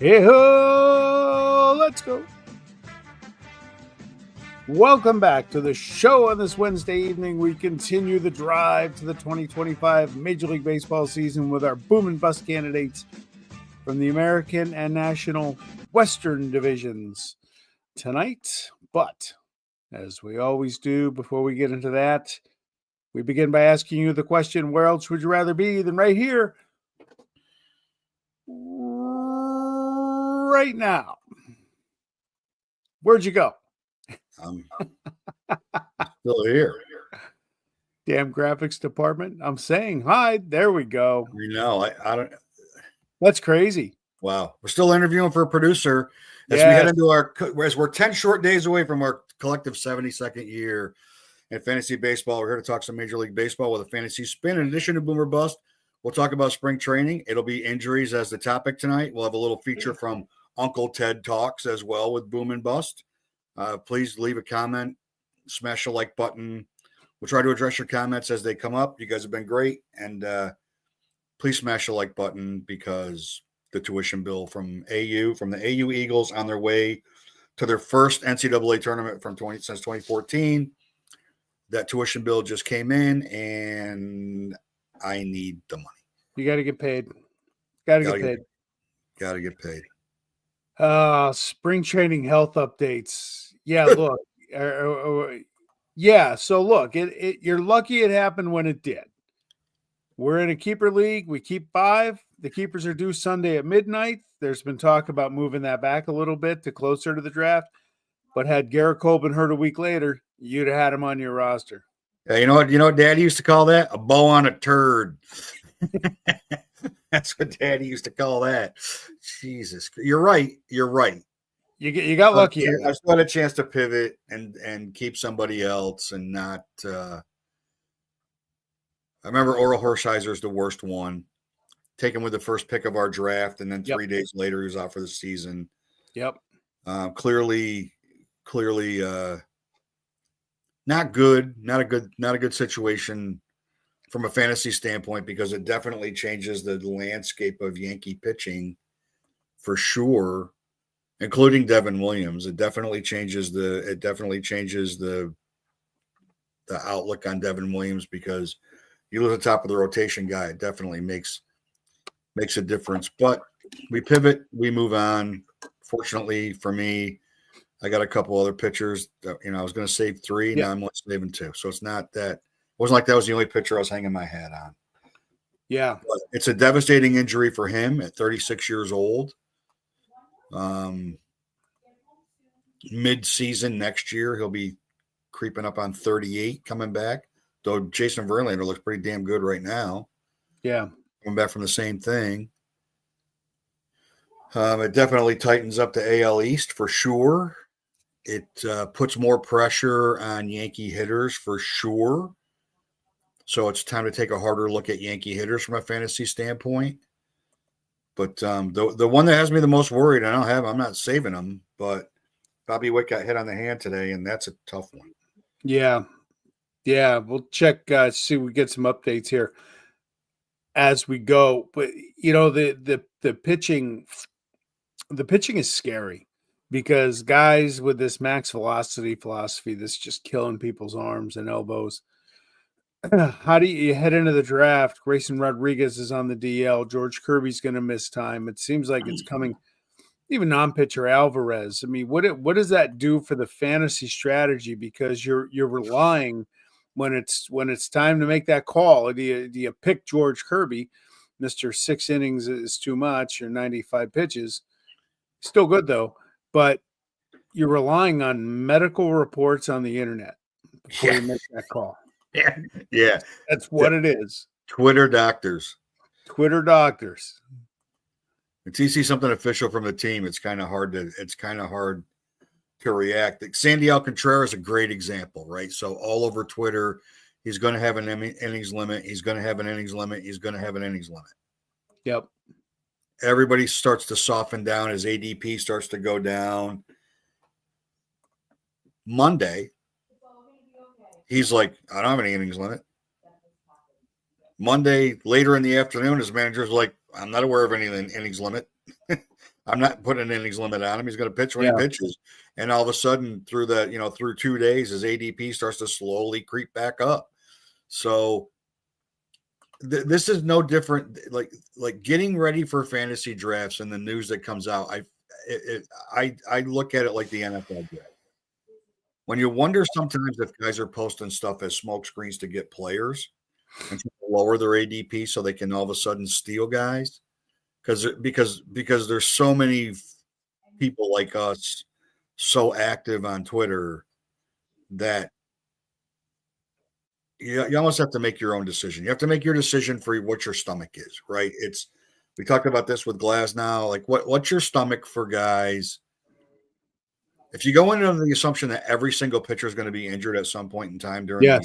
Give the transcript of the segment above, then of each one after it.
Hey-ho, let's go. Welcome back to the show on this Wednesday evening. We continue the drive to the 2025 Major League Baseball season with our boom and bust candidates from the American and National Western divisions tonight. But as we always do before we get into that, we begin by asking you the question, where else would you rather be than right here, right now? Where'd you go? I'm still here. Damn graphics department. I'm saying hi. There we go. You know, I don't. That's crazy. Wow, we're still interviewing for a producer as we head into as we're 10 short days away from our collective 72nd year in fantasy baseball. We're here to talk some Major League Baseball with a fantasy spin. In addition to Boomer Bust, we'll talk about spring training. It'll be injuries as the topic tonight. We'll have a little feature from Uncle Ted Talks as well with Boom and Bust. Please leave a comment, smash the like button. We'll try to address your comments as they come up. You guys have been great. And please smash the like button because the tuition bill from the AU Eagles on their way to their first NCAA tournament since 2014. That tuition bill just came in and I need the money. You got to get paid. Got to get paid. Got to get paid. Spring training health updates. Yeah, look. Yeah, so look, you're lucky it happened when it did. We're in a keeper league. We keep 5. The keepers are due Sunday at midnight. There's been talk about moving that back a little bit to closer to the draft. But had Gerrit Cole been hurt a week later, you'd have had him on your roster. Yeah, you know what Daddy used to call that? A bow on a turd. That's what Daddy used to call that. Jesus. You're right. You got lucky. I still had a chance to pivot and keep somebody else and not I remember Oral Hershiser is the worst one. Taken with the first pick of our draft, and then 3 days later he was out for the season. Yep. Clearly not good. Not a good situation from a fantasy standpoint because it definitely changes the landscape of Yankee pitching for sure, including Devin Williams. It definitely changes the outlook on Devin Williams because you lose the top of the rotation guy. It definitely makes a difference. But we pivot, we move on. Fortunately for me, I got a couple other pitchers that, I was going to save 3. Now I'm only saving 2. So it's not that. It wasn't like that was the only pitcher I was hanging my hat on. Yeah. But it's a devastating injury for him at 36 years old. Mid-season next year, he'll be creeping up on 38 coming back. Though Jason Verlander looks pretty damn good right now. Yeah. Coming back from the same thing. It definitely tightens up the AL East for sure. It puts more pressure on Yankee hitters for sure. So it's time to take a harder look at Yankee hitters from a fantasy standpoint. But the one that has me the most worried, I'm not saving him, but Bobby Witt got hit on the hand today, and that's a tough one. Yeah. Yeah, we'll check, see if we get some updates here as we go. But the pitching is scary because guys with this max velocity philosophy, that's just killing people's arms and elbows. How do you head into the draft? Grayson Rodriguez is on the DL. George Kirby's going to miss time. It seems like it's coming. Even non-pitcher Alvarez. I mean, what does that do for the fantasy strategy? Because you're relying when it's time to make that call. Do you pick George Kirby, Mr. 6 innings is too much, or 95 pitches? Still good though, but you're relying on medical reports on the internet before you make that call. Yeah. That's what it is. Twitter doctors. Until you see something official from the team, it's kind of hard to react. Sandy Alcantara is a great example, right? So all over Twitter, he's going to have an innings limit. He's going to have an innings limit. He's going to have an innings limit. Yep. Everybody starts to soften down as ADP starts to go down. Monday, he's like, I don't have any innings limit. Monday, later in the afternoon, his manager's like, I'm not aware of any innings limit. I'm not putting an innings limit on him. He's going to pitch when he Yeah. pitches. And all of a sudden, through 2 days, his ADP starts to slowly creep back up. So this is no different. Like getting ready for fantasy drafts and the news that comes out. I look at it like the NFL draft. When you wonder sometimes if guys are posting stuff as smoke screens to get players and to lower their ADP so they can all of a sudden steal guys, because there's so many people like us so active on Twitter that you almost have to make your own decision. You have to make your decision for what your stomach is, right? We talked about this with Glass now. Like what's your stomach for guys? If you go in under the assumption that every single pitcher is going to be injured at some point in time during the year,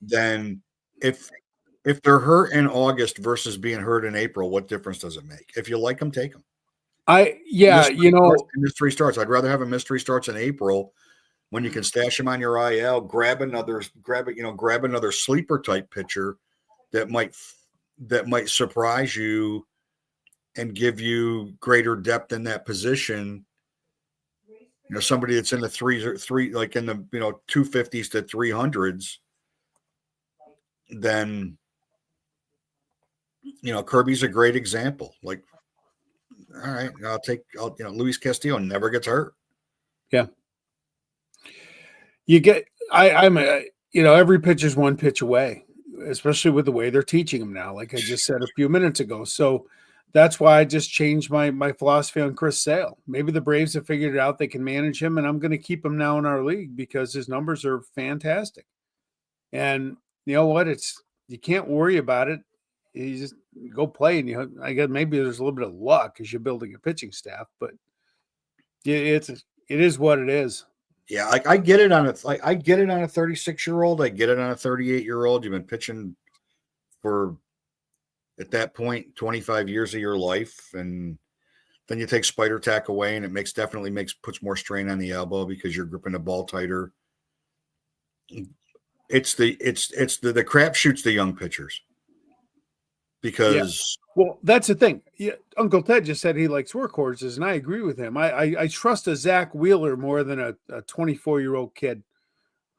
then if they're hurt in August versus being hurt in April, what difference does it make? If you like them, take them. Mystery starts. I'd rather have a mystery starts in April when you can stash them on your IL, grab another sleeper type pitcher that might surprise you and give you greater depth in that position. Somebody that's in the three, like in the 250s to 300s, then Kirby's a great example. Like, all right, Luis Castillo never gets hurt. Yeah. Every pitcher's one pitch away, especially with the way they're teaching them now, like I just said a few minutes ago. So that's why I just changed my philosophy on Chris Sale. Maybe the Braves have figured it out. They can manage him, and I'm going to keep him now in our league because his numbers are fantastic. And you know what? You can't worry about it. You just go play, and I guess maybe there's a little bit of luck as you're building a pitching staff, but it is what it is. Yeah, like I get it on a 36-year-old. I get it on a 38-year-old. You've been pitching for, at that point, 25 years of your life, and then you take spider tack away, and it definitely puts more strain on the elbow because you're gripping the ball tighter. It's the crapshoots the young pitchers. Because that's the thing. Yeah, Uncle Ted just said he likes workhorses, and I agree with him. I trust a Zach Wheeler more than a 24-year-old kid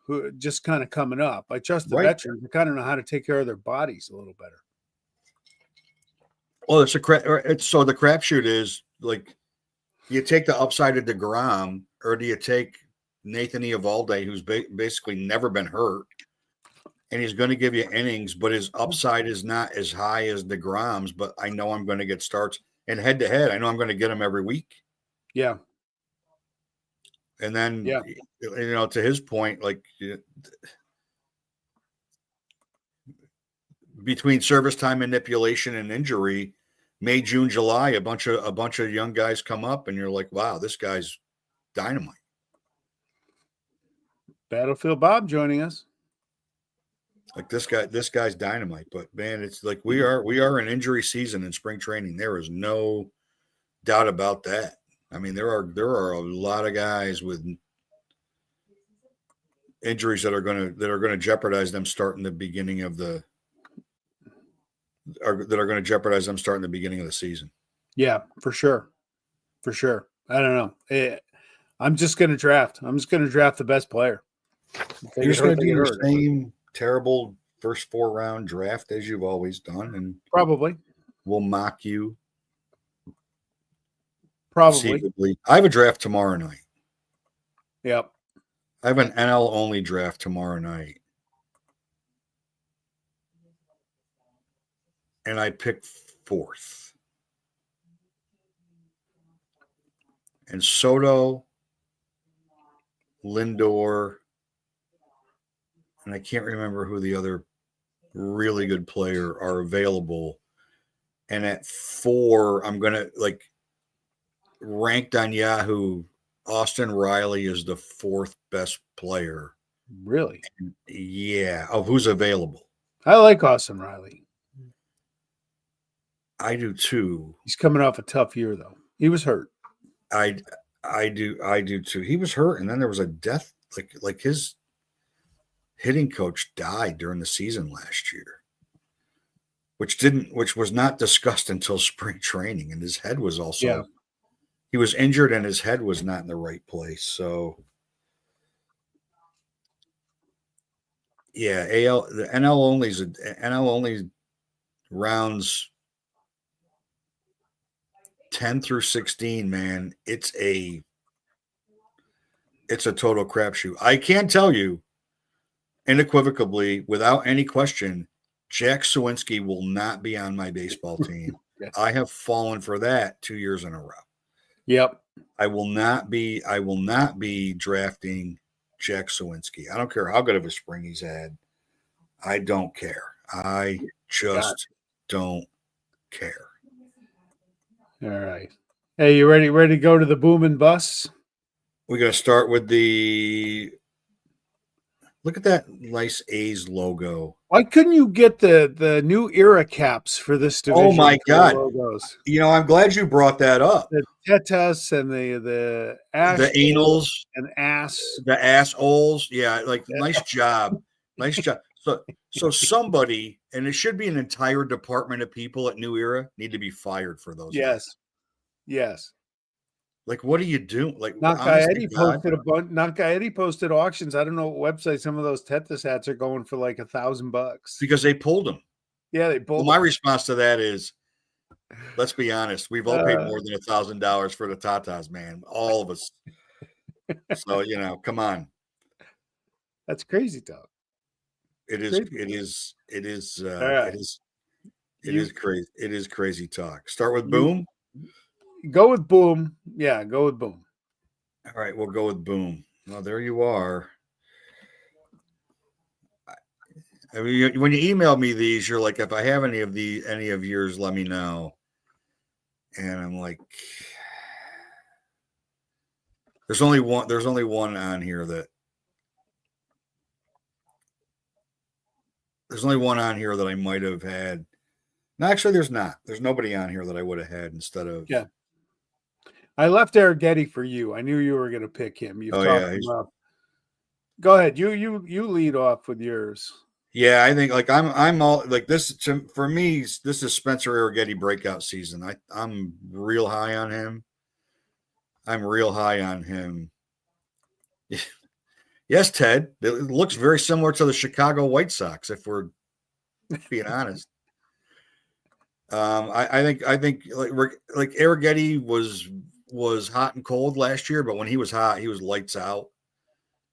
who just kind of coming up. I trust the veterans who kind of know how to take care of their bodies a little better. Well, so the crapshoot is like, you take the upside of DeGrom, or do you take Nathan Eovaldi, who's basically never been hurt, and he's going to give you innings, but his upside is not as high as DeGrom's, but I know I'm going to get starts. And head-to-head, I know I'm going to get him every week. Yeah. And then, to his point, like, between service time manipulation and injury, May, June, July, a bunch of young guys come up, and you're like, wow, this guy's dynamite. Battlefield Bob joining us. Like this guy's dynamite. But man, it's like we are in injury season in spring training. There is no doubt about that. I mean, there are a lot of guys with injuries that are going to jeopardize them starting the beginning of the season. Yeah, for sure. I don't know. I'm just going to draft. I'm just going to draft the best player. You're just going to do the same terrible first 4-round draft as you've always done, and probably we'll mock you. Probably. I have a draft tomorrow night. Yep. I have an NL only draft tomorrow night. And I pick 4th. And Soto, Lindor, and I can't remember who the other really good player are available. And at 4, I'm going to, like, ranked on Yahoo, Austin Riley is the 4th best player. Really? Yeah, of who's available. I like Austin Riley. I do too. He's coming off a tough year, though. He was hurt. I do too. He was hurt, and then there was a death. Like his hitting coach died during the season last year. which was not discussed until spring training, and his head was Yeah. also he was injured and his head was not in the right place. So yeah, the NL only rounds 10 through 16, man. It's a total crapshoot. I can tell you unequivocally, without any question, Jack Sawinski will not be on my baseball team. Yeah. I have fallen for that 2 years in a row. Yep. I will not be drafting Jack Sawinski. I don't care how good of a spring he's had. I don't care. I just don't care. All right. Hey, you ready to go to the boom and bust? We're going to start with the look at that nice A's logo. Why couldn't you get the new era caps for this division? Oh my God. Logos? You know, I'm glad you brought that up. The Tetas and the ash, the anals and ass, the assholes. Yeah, like nice job. Nice job. So somebody, and it should be an entire department of people at New Era, need to be fired for those. Yes. Guys. Yes. Like, what are you doing? Like, Eddie posted a bunch. Eddie posted auctions. I don't know what website some of those Tetas hats are going for, like $1,000 because they pulled them. Yeah, they pulled. Well, my response to that is, let's be honest. We've all paid more than $1,000 for the Tatas, man. All of us. So come on. That's crazy talk. It is crazy. It is crazy talk. Start with boom. Go with boom. Yeah, go with boom. All right, we'll go with boom. Well, there you are. I mean, when you email me these, you're like, if I have any of yours, let me know. And I'm like, there's only one on here that I might have had. No, actually, there's not. There's nobody on here that I would have had instead of. Yeah. I left Arrighetti for you. I knew you were going to pick him. You've talked him up. Go ahead. You lead off with yours. Yeah, I think like I'm all like this for me. This is Spencer Arrighetti breakout season. I'm real high on him. Yes, Ted. It looks very similar to the Chicago White Sox, if we're being honest. I think like Arrighetti was hot and cold last year, but when he was hot, he was lights out.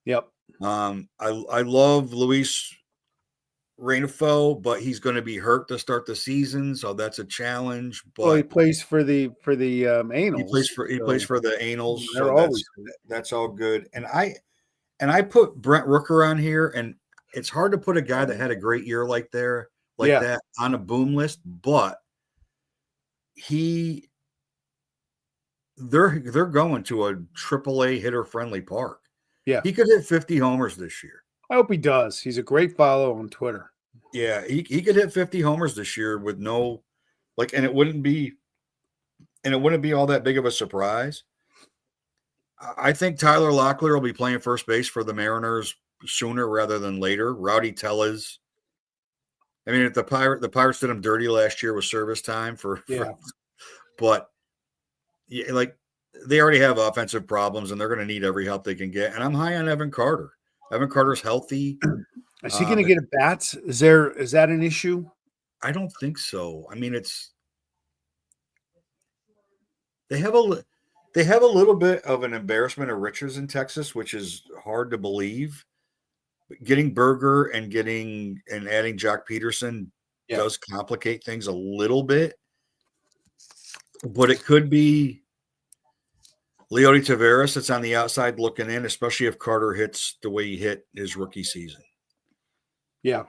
Yep. I love Luis Reynoso, but he's going to be hurt to start the season, so that's a challenge. But he plays for the Anals. He plays for the Anals. So that's all good. And I put Brent Rooker on here, and it's hard to put a guy that had a great year like that on a boom list, but they're going to a AAA hitter friendly park. Yeah, he could hit 50 homers this year. I hope he does. He's a great follow on Twitter. Yeah, he could hit 50 homers this year with no and it wouldn't be all that big of a surprise. I think Tyler Locklear will be playing first base for the Mariners sooner rather than later. Rowdy Tellez. I mean, if the Pirates did him dirty last year with service time but yeah, like they already have offensive problems and they're going to need every help they can get. And I'm high on Evan Carter. Evan Carter's healthy. Is he going to get at bats? Is that an issue? I don't think so. I mean, they have a little bit of an embarrassment of riches in Texas, which is hard to believe. But getting Berger and adding Jock Peterson does complicate things a little bit. But it could be Leody Taveras that's on the outside looking in, especially if Carter hits the way he hit his rookie season. Yeah.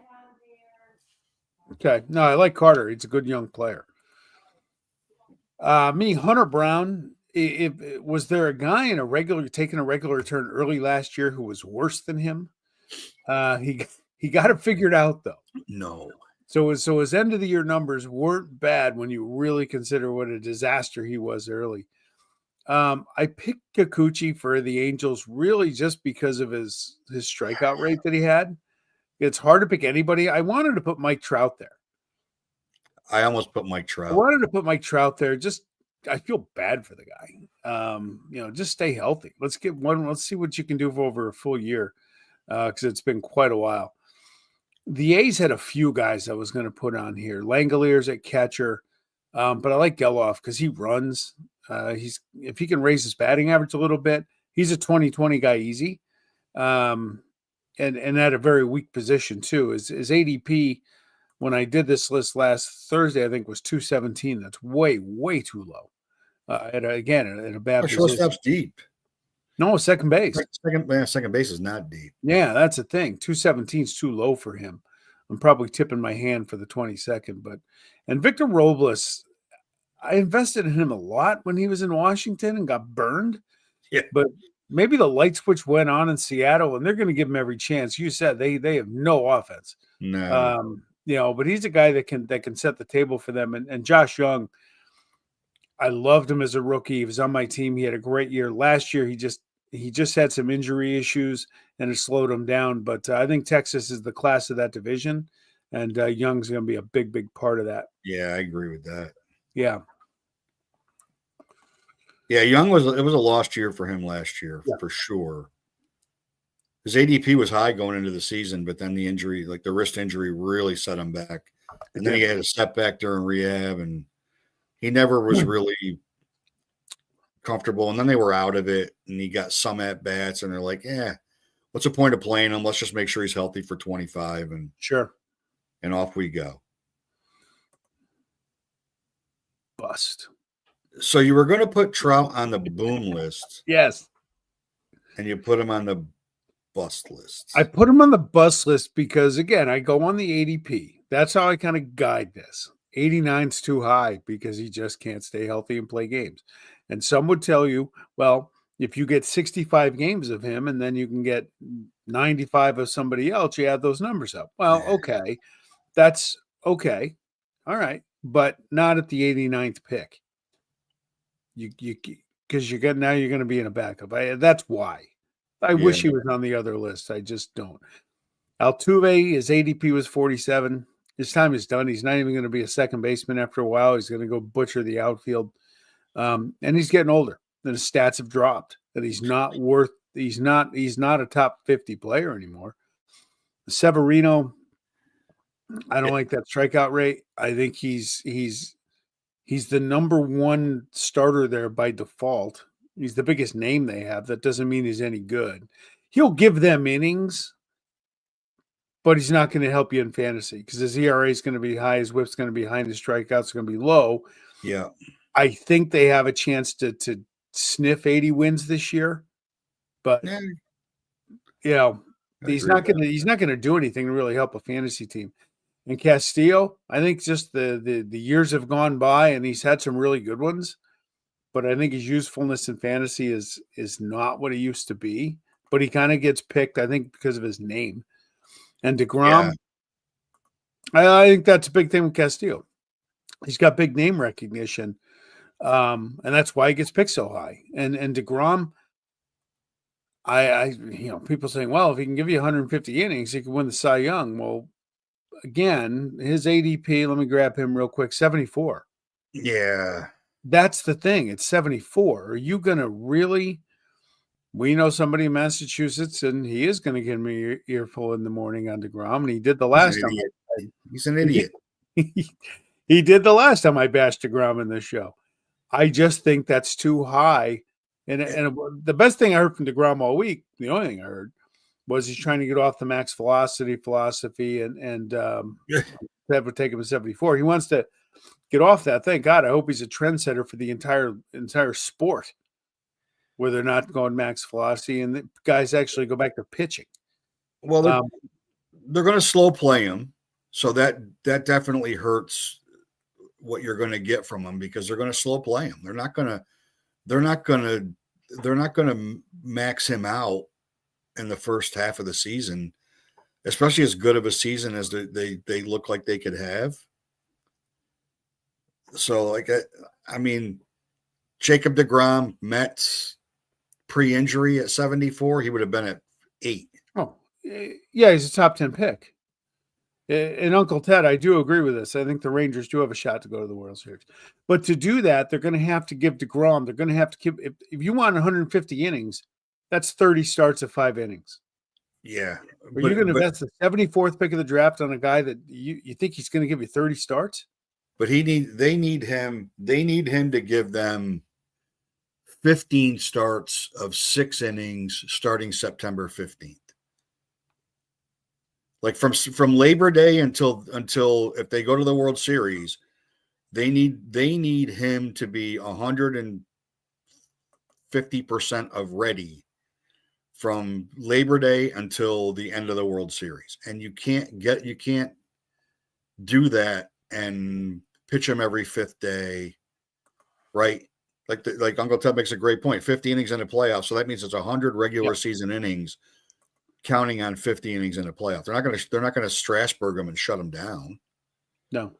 Okay. No, I like Carter. He's a good young player. Hunter Brown. Was there a guy taking a regular return early last year who was worse than him? He got it figured out though. No. So his end of the year numbers weren't bad when you really consider what a disaster he was early. I picked Kikuchi for the Angels really just because of his strikeout rate that he had. It's hard to pick anybody. I wanted to put Mike Trout there. I almost put Mike I Trout. wanted to put Mike Trout there. Just I feel bad for the guy. Just stay healthy. Let's get one. Let's see what you can do for over a full year, because it's been quite a while. The A's had a few guys I was going to put on here. Langalier's at catcher, but I like Geloff because he runs. If he can raise his batting average a little bit, he's a 20-20 guy easy. And at a very weak position too. His ADP when I did this list last Thursday, I think was 217. That's way too low. At a bad position. Shortstop's deep. No, second base. Second base is not deep. Yeah, that's the thing. 217 is too low for him. I'm probably tipping my hand for the 22nd, and Victor Robles, I invested in him a lot when he was in Washington and got burned. Yeah. But maybe the light switch went on in Seattle and they're going to give him every chance. You said they have no offense. No. But he's a guy that can set the table for them. And Josh Young, I loved him as a rookie. He was on my team. He had a great year. Last year, he just had some injury issues and it slowed him down. But I think Texas is the class of that division, and Young's going to be a big part of that. Yeah, I agree with that. Yeah. Yeah, Young was a lost year for him last year, for sure. His ADP was high going into the season, but then the injury, like the wrist injury, really set him back. And then he had a setback during rehab, and he never was really comfortable. And then they were out of it, and he got some at bats, and they're like, what's the point of playing him? Let's just make sure he's healthy for 25, and sure, and off we go. Bust. So you were going to put Trout on the boom list. Yes. And you put him on the bust list. I put him on the bust list because, again, I go on the ADP. That's how I kind of guide this. 89's too high because he just can't stay healthy and play games. And some would tell you, well, if you get 65 games of him and then you can get 95 of somebody else, you add those numbers up. Well, okay. That's okay. All right. But not at the 89th pick. Because you're going to be in a backup. That's why. I wish he was on the other list. I just don't. Altuve, his ADP was 47. His time is done. He's not even going to be a second baseman after a while. He's going to go butcher the outfield. And he's getting older. And his stats have dropped. That he's not a top 50 player anymore. Severino, I don't like that strikeout rate. I think he's the number one starter there by default. He's the biggest name they have. That doesn't mean he's any good. He'll give them innings, but he's not going to help you in fantasy because his ERA is going to be high, his whip's going to be high, and his strikeouts are going to be low. Yeah. I think they have a chance to sniff 80 wins this year, but he's not going to do anything to really help a fantasy team. And Castillo, I think just the years have gone by and he's had some really good ones, but I think his usefulness in fantasy is not what he used to be. But he kind of gets picked, I think, because of his name. And DeGrom, I think that's a big thing with Castillo. He's got big name recognition, and that's why he gets picked so high. And DeGrom, people saying, well, if he can give you 150 innings, he can win the Cy Young. Well, again, his ADP, let me grab him real quick, 74. Yeah. That's the thing. It's 74. Are you going to really? We know somebody in Massachusetts, and he is going to give me an earful in the morning on DeGrom, and he did the last time. He's an idiot. He did the last time I bashed DeGrom in this show. I just think that's too high. And the best thing I heard from DeGrom all week, the only thing I heard, was he's trying to get off the max velocity philosophy and that would take him to 74. He wants to get off that. Thank God. I hope he's a trendsetter for the entire sport where they're not going max velocity and the guys actually go back to pitching. Well, they're going to slow play him. So that definitely hurts what you're going to get from them because they're going to slow play him. They're not going to max him out in the first half of the season, especially as good of a season as they look like they could have. So, Jacob DeGrom, Mets pre-injury at 74, he would have been at 8. Oh, yeah, he's a top 10 pick. And Uncle Ted, I do agree with this. I think the Rangers do have a shot to go to the World Series. But to do that, they're going to have to give DeGrom. They're going to have to give, if you want 150 innings, that's 30 starts of 5 innings. Yeah. Are you going to invest the 74th pick of the draft on a guy that you think he's going to give you 30 starts? But they need him to give them 15 starts of 6 innings starting September 15th. Like from Labor Day until if they go to the World Series, they need him to be 150% of ready from Labor Day until the end of the World Series. And you can't do that and pitch him every 5th day, right? Like Uncle Ted makes a great point. 50 innings in the playoffs, so that means it's 100 regular season innings, counting on 50 innings in the playoffs. They're not going to Strasburg him and shut him down. No.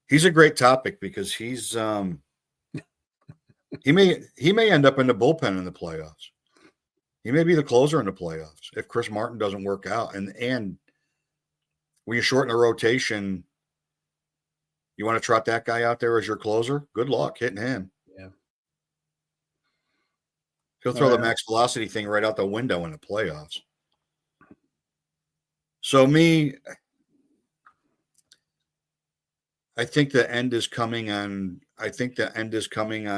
He's a great topic because he's he may end up in the bullpen in the playoffs. He may be the closer in the playoffs if Chris Martin doesn't work out. And when you shorten the rotation, you want to trot that guy out there as your closer? Good luck hitting him. Yeah. He'll throw the max velocity thing right out the window in the playoffs. So I think the end is coming on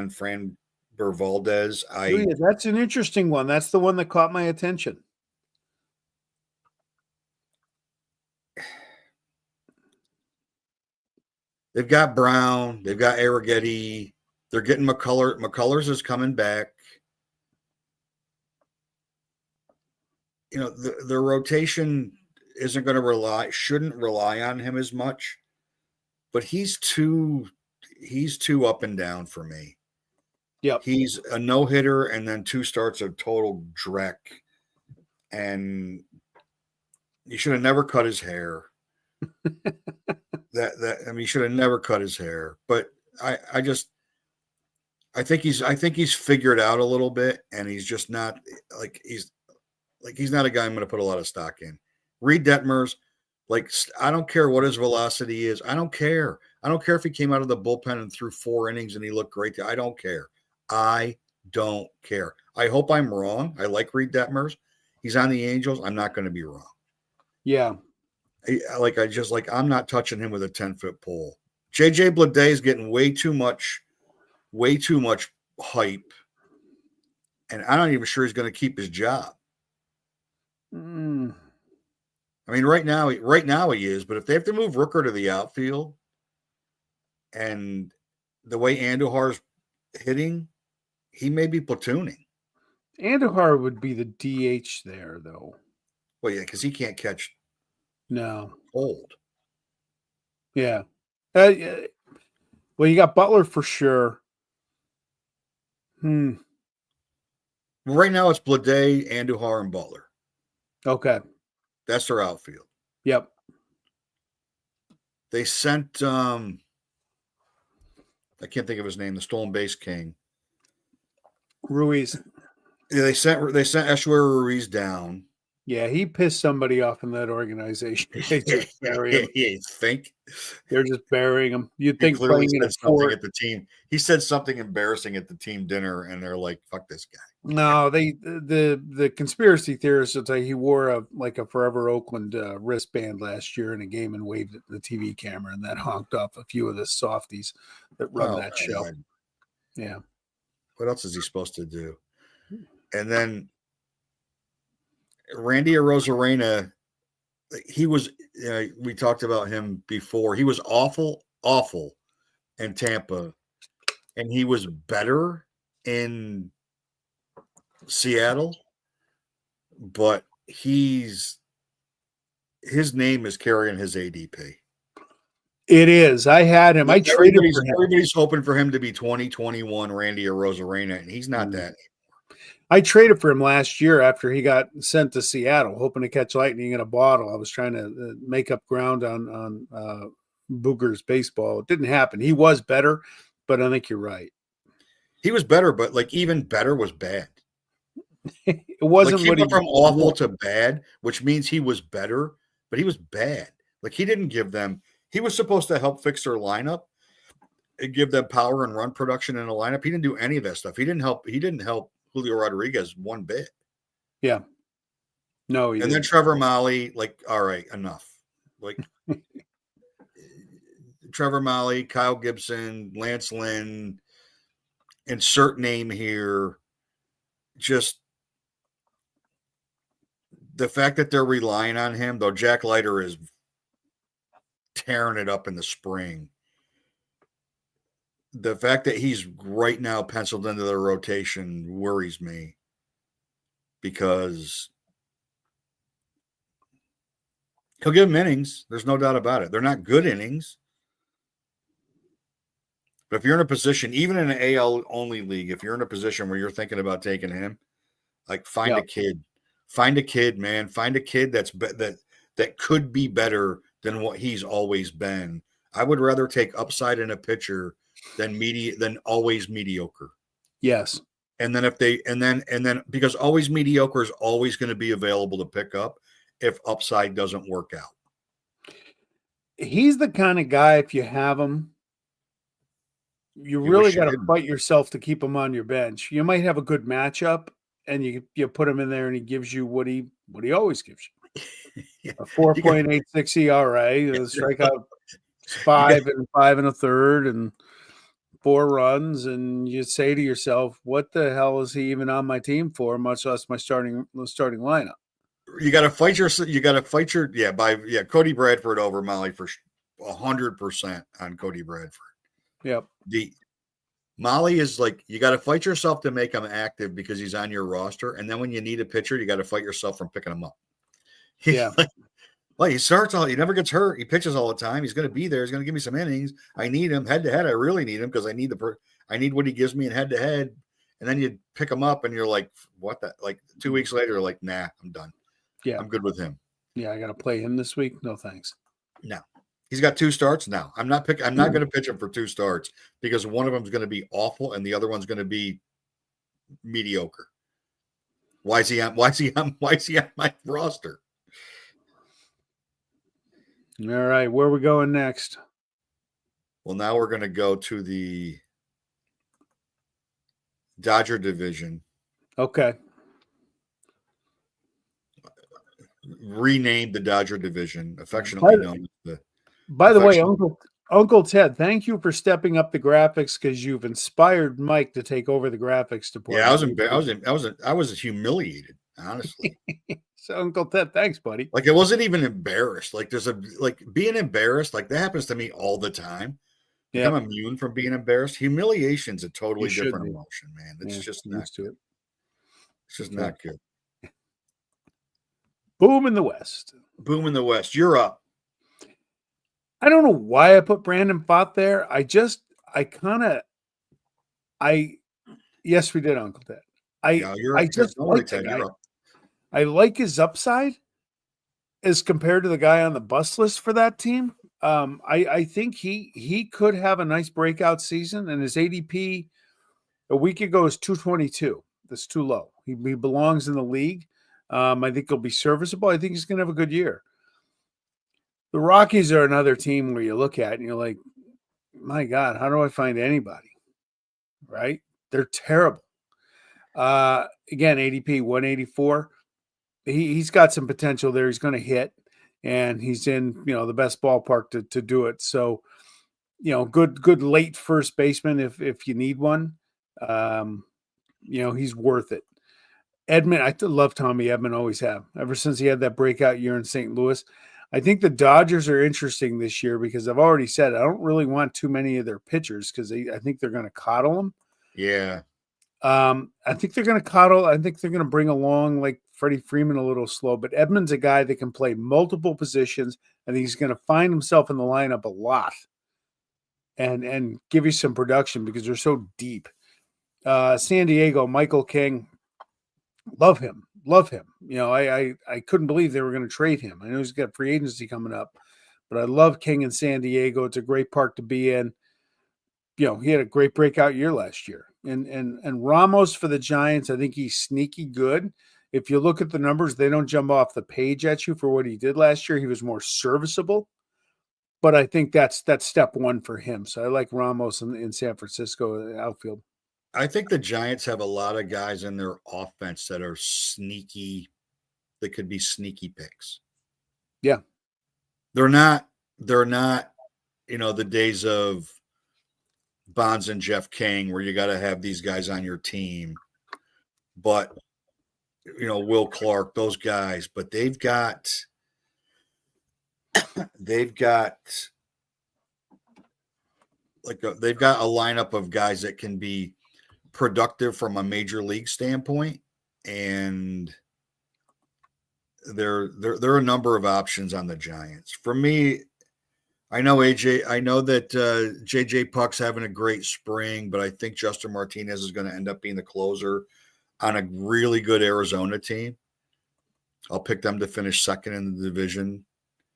Fran Valdez. That's an interesting one. That's the one that caught my attention. They've got Brown. They've got Arrighetti. They're getting McCullers. McCullers is coming back. You know, the rotation shouldn't rely on him as much, but he's too up and down for me. Yep. He's a no-hitter and then 2 starts of total dreck. And he should have never cut his hair. He should have never cut his hair. But I think he's figured out a little bit, and he's just not he's not a guy I'm going to put a lot of stock in. Reed Detmers, I don't care what his velocity is. I don't care. I don't care if he came out of the bullpen and threw 4 innings and he looked great. I don't care. I don't care. I hope I'm wrong. I like Reed Detmers. He's on the Angels. I'm not going to be wrong. Yeah. I'm not touching him with a 10-foot pole. JJ Bleday is getting way too much hype. And I'm not even sure he's going to keep his job. Mm. I mean, right now he is, but if they have to move Rooker to the outfield and the way Andujar's hitting, he may be platooning. Andujar would be the DH there, though. Well, yeah, because he can't catch cold. Yeah. Well, you got Butler for sure. Well, right now it's Bleday, Andujar, and Butler. Okay. That's their outfield. Yep. They sent I can't think of his name, the stolen base king. Ruiz. Yeah, they sent Eshwar Ruiz down. Yeah, he pissed somebody off in that organization. They just bury him. You think they're just burying him? You'd think playing in something at the team. He said something embarrassing at the team dinner, and they're like, "Fuck this guy." No, the conspiracy theorists will tell you he wore a Forever Oakland wristband last year in a game and waved at the TV camera, and that honked off a few of the softies that run that show. Yeah. What else is he supposed to do? And then Randy Arozarena, we talked about him before. He was awful in Tampa, and he was better in Seattle, but his name is carrying his ADP. It is. I had him. I traded for him. Everybody's hoping for him to be 2021 Randy Arozarena, and he's not that. I traded for him last year after he got sent to Seattle, hoping to catch lightning in a bottle. I was trying to make up ground on Booger's baseball. It didn't happen. He was better, but I think you're right. He was better, but even better was bad. It Like wasn't he what he went from awful to bad, which means he was better, but he was bad. Like he didn't give them. He was supposed to help fix their lineup and give them power and run production in the lineup. He didn't do any of that stuff. He didn't help. He didn't help Julio Rodriguez one bit. Yeah. No, he And then didn't. Trevor Malley, like, all right, enough. Like Trevor Malley, Kyle Gibson, Lance Lynn, insert name here. Just the fact that they're relying on him, though Jack Leiter is tearing it up in the spring. The fact that he's right now penciled into the rotation worries me because he'll give him innings. There's no doubt about it. They're not good innings. But if you're in a position, even in an AL only league, if you're in a position where you're thinking about taking him, like find a kid. Find a kid, man. Find a kid that could be better than what he's always been. I would rather take upside in a pitcher than always mediocre. Yes. And then because always mediocre is always going to be available to pick up if upside doesn't work out. He's the kind of guy, if you have him, you really got to fight yourself to keep him on your bench. You might have a good matchup and you put him in there and he gives you what he always gives you. Yeah. A 4.86 ERA, a strikeout 5 and 5 1/3 and 4 runs, and you say to yourself, what the hell is he even on my team for, much less my starting lineup? You got to fight your Cody Bradford over Molly for 100% on Cody Bradford. Yep. The Molly is like, you got to fight yourself to make him active because he's on your roster. And then when you need a pitcher, you got to fight yourself from picking him up. Yeah. He starts he never gets hurt. He pitches all the time. He's going to be there. He's going to give me some innings. I need him head to head. I really need him because I need what he gives me in head to head. And then you pick him up and you're like, what the, like 2 weeks later, you're like, nah, I'm done. Yeah. I'm good with him. Yeah. I got to play him this week. No, thanks. No. He's got 2 starts now. I'm not going to pitch him for 2 starts because one of them is going to be awful and the other one's going to be mediocre. Why is he on my roster? All right, where are we going next? Well, now we're going to go to the Dodger division. Okay. Renamed the Dodger division, affectionately known as the. By the way, Uncle Ted, thank you for stepping up the graphics because you've inspired Mike to take over the graphics department. Yeah, I was humiliated, honestly. So Uncle Ted, thanks, buddy. Like it wasn't even embarrassed. Like being embarrassed, like that happens to me all the time. Like I'm immune from being embarrassed. Humiliation's a totally different emotion, man. It's just not good. It's just not good. Boom in the West. Boom in the West. You're up. I don't know why I put Brandon Pfaadt there. Yes, we did, Uncle Ted. I like his upside as compared to the guy on the bust list for that team. I think he could have a nice breakout season, and his ADP a week ago is 222. That's too low. He belongs in the league. I think he'll be serviceable. I think he's going to have a good year. The Rockies are another team where you look at and you're like, my God, how do I find anybody? Right? They're terrible. Again, ADP 184. He's got some potential there. He's going to hit, and he's in the best ballpark to do it. So, good late first baseman if you need one. He's worth it. Edman, I love Tommy Edman, always have, ever since he had that breakout year in St. Louis. I think the Dodgers are interesting this year because I've already said I don't really want too many of their pitchers because I think they're going to coddle them. Yeah. I think they're going to coddle. I think they're going to bring along like Freddie Freeman a little slow, but Edman's a guy that can play multiple positions. I think he's going to find himself in the lineup a lot and give you some production because they're so deep. San Diego, Michael King, love him. I couldn't believe they were going to trade him. I know he's got free agency coming up, but I love King in San Diego. It's a great park to be in. he had a great breakout year last year. And Ramos for the Giants, I think he's sneaky good. If you look at the numbers, they don't jump off the page at you for what he did last year. He was more serviceable, but I think that's step one for him. So I like Ramos in San Francisco outfield. I think the Giants have a lot of guys in their offense that are sneaky. That could be sneaky picks. Yeah, they're not. The days of Bonds and Jeff King where you got to have these guys on your team, but Will Clark, those guys, but they've got they've got a lineup of guys that can be productive from a major league standpoint, and there are a number of options on the Giants. For me, I know that JJ Puck's having a great spring, but I think Justin Martinez is going to end up being the closer on a really good Arizona team. I'll pick them to finish second in the division.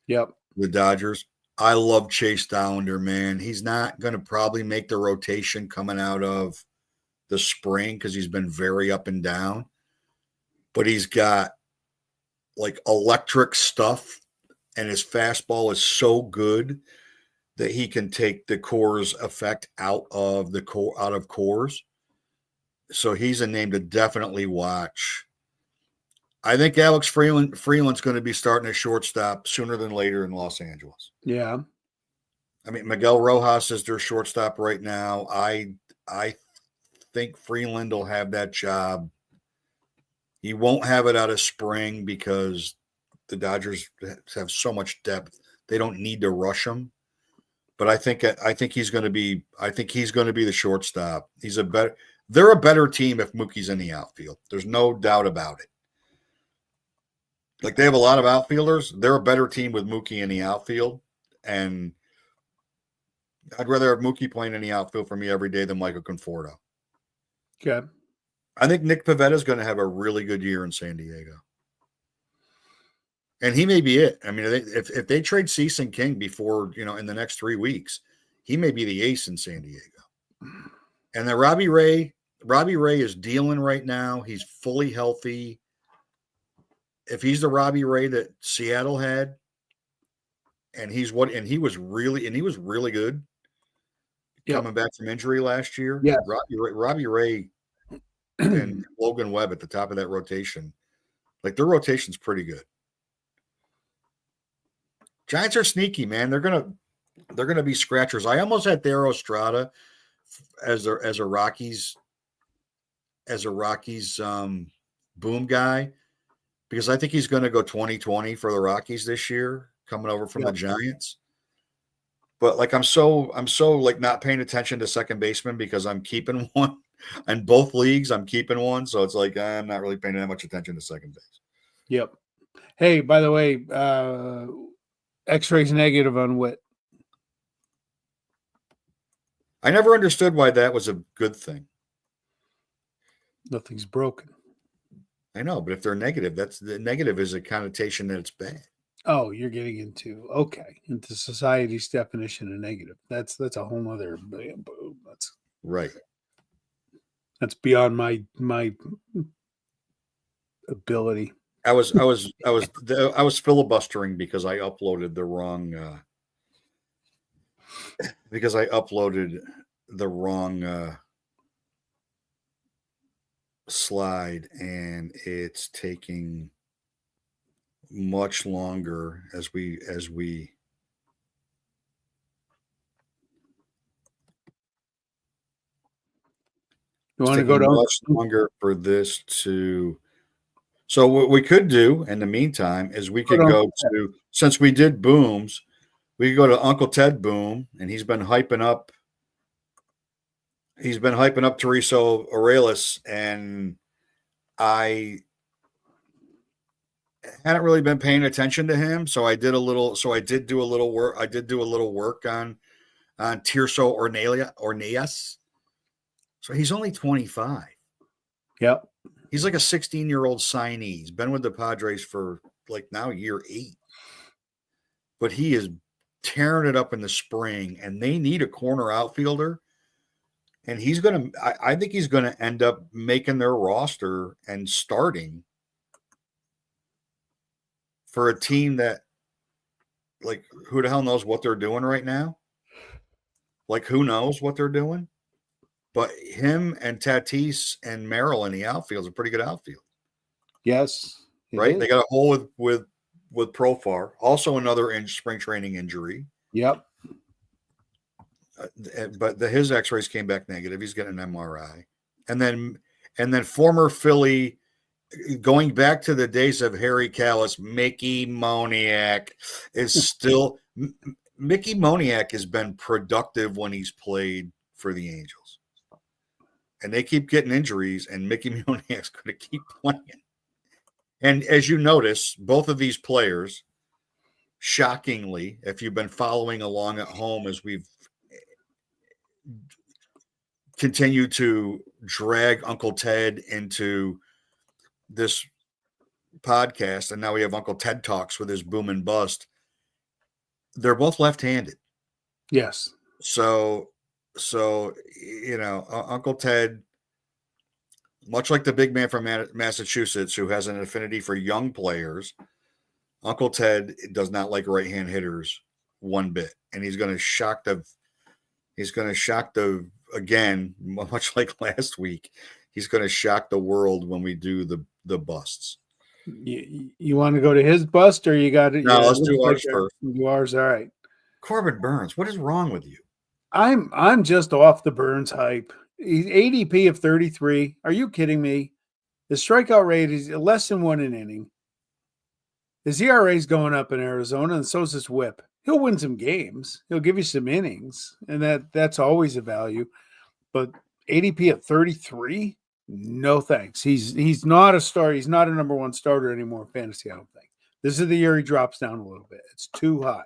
Yep. The Dodgers. I love Chase Dollander, man. He's not going to probably make the rotation coming out of the spring because he's been very up and down. But he's got electric stuff, and his fastball is so good that he can take the Coors effect out of Coors. So he's a name to definitely watch. I think Alex Freeland's going to be starting at shortstop sooner than later in Los Angeles. Yeah. I mean, Miguel Rojas is their shortstop right now. I think Freeland will have that job. He won't have it out of spring because the Dodgers have so much depth. They don't need to rush him. But I think he's going to be the shortstop. They're a better team if Mookie's in the outfield. There's no doubt about it. They have a lot of outfielders. They're a better team with Mookie in the outfield. And I'd rather have Mookie playing in the outfield for me every day than Michael Conforto. Okay. I think Nick Pivetta is going to have a really good year in San Diego. And he may be it. I mean, if they trade Cease and King before, in the next 3 weeks, he may be the ace in San Diego. And then Robbie Ray is dealing right now. He's fully healthy. If he's the Robbie Ray that Seattle had, and he was really good coming back from injury last year. Yeah. Robbie Ray and Logan Webb at the top of that rotation. Their rotation's pretty good. Giants are sneaky, man. They're gonna be scratchers. I almost had Thairo Estrada as a Rockies boom guy because I think he's going to go 2020 for the Rockies this year, coming over from the Giants. But I'm so not paying attention to second baseman because I'm keeping one in both leagues. I'm keeping one, so it's I'm not really paying that much attention to second base. Yep. Hey, by the way, X-rays negative on Witt. I never understood why that was a good thing. Nothing's broken. I know, but if they're negative, the negative is a connotation that it's bad. Oh, you're getting into society's definition of negative. That's a whole other that's right. That's beyond my ability. I was filibustering because I uploaded the wrong slide, and it's taking much longer as we you want to go to much longer for this to. So what we could do in the meantime is we could go to, since we did booms, we could go to Uncle Ted Boom, and he's been hyping up Teresa Arelis, and I hadn't really been paying attention to him, so I did do a little work on Tirso Orneas. So he's only 25. Yep. He's like a 16-year-old signee. He's been with the Padres for now year 8. But he is tearing it up in the spring, and they need a corner outfielder. And I think he's gonna end up making their roster and starting for a team that, like, who the hell knows what they're doing right now? Like, who knows what they're doing? But him and Tatis and Merrill in the outfield is a pretty good outfield. Yes, right? They got a hole with Profar, also another spring training injury. Yep. But his X-rays came back negative. He's getting an MRI, and then former Philly, going back to the days of Harry Callis, Mickey Moniak is still. Mickey Moniak has been productive when he's played for the Angels, and they keep getting injuries, and Mickey Moniak's going to keep playing. And as you notice, both of these players, shockingly, if you've been following along at home as we've continued to drag Uncle Ted into this podcast, and now we have Uncle Ted Talks with his boom and bust, they're both left-handed. Yes. So Uncle Ted, much like the big man from Massachusetts who has an affinity for young players, Uncle Ted does not like right-hand hitters one bit, and he's going to shock the again, much like last week, he's going to shock the world when we do the busts. You want to go to his bust, or you got it? No, let's do ours first. Do ours, all right. Corbin Burns, what is wrong with you? I'm just off the Burns hype. He's ADP of 33. Are you kidding me? The strikeout rate is less than 1 an inning. His ERA is going up in Arizona, and so is his WHIP. He'll win some games. He'll give you some innings, and that's always a value. But ADP at 33, no thanks. He's not a star. He's not a number one starter anymore in fantasy, I don't think. This is the year he drops down a little bit. It's too high.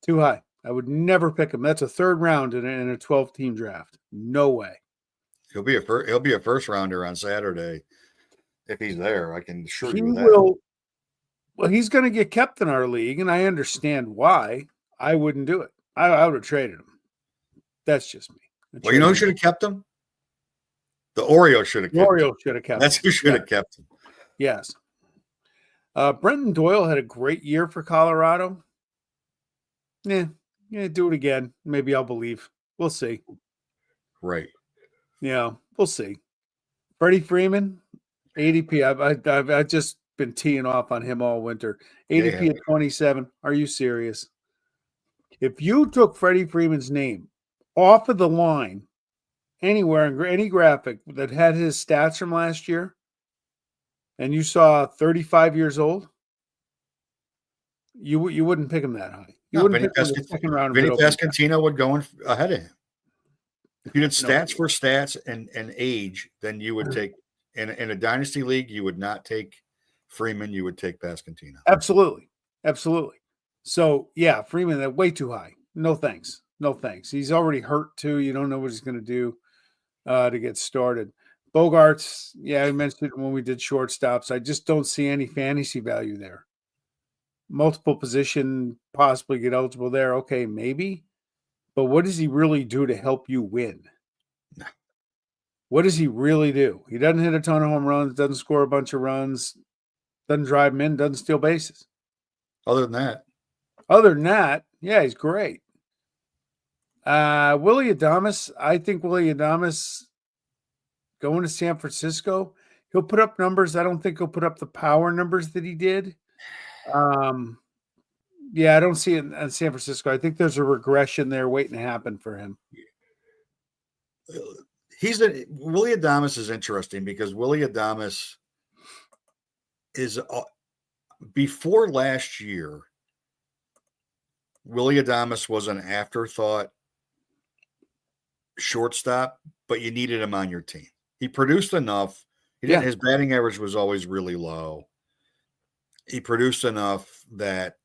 Too high. I would never pick him. That's a third round in a 12-team draft. No way. He'll be a first rounder on Saturday if he's there. I can assure you that. Well, he's going to get kept in our league, and I understand why. I wouldn't do it. I would have traded him. That's just me. Well, you know who should have kept him? The Oreo should have kept him. Oreo should have kept him. That's who should have kept him. Yes. Brenton Doyle had a great year for Colorado. Yeah, do it again. Maybe I'll believe. We'll see. Right. Yeah, we'll see. Freddie Freeman, ADP. I've just been teeing off on him all winter. ADP at 27. Are you serious? If you took Freddie Freeman's name off of the line anywhere in any graphic that had his stats from last year, and you saw 35 years old, you wouldn't pick him that high. You wouldn't pick him in the second round. Vinny Pasquantino would go ahead of him. If you did stats for stats and age, then you would take in a dynasty league. You would not take Freeman. You would take Pasquantino. Absolutely. So yeah, Freeman, that way too high. No thanks. He's already hurt too. You don't know what he's going to do to get started. Bogarts, yeah, I mentioned it when we did shortstops. I just don't see any fantasy value there. Multiple position, possibly get eligible there. Okay, maybe. But what does he really do to help you win? What does he really do? He doesn't hit a ton of home runs, doesn't score a bunch of runs, doesn't drive them in, doesn't steal bases. Other than that, yeah, he's great. Willy Adames, I think Willy Adames going to San Francisco, he'll put up numbers. I don't think he'll put up the power numbers that he did. Yeah, I don't see it in San Francisco. I think there's a regression there waiting to happen for him. Willy Adames is interesting because Willy Adames is before last year. Willy Adames was an afterthought shortstop, but you needed him on your team. He produced enough. His batting average was always really low. He produced enough that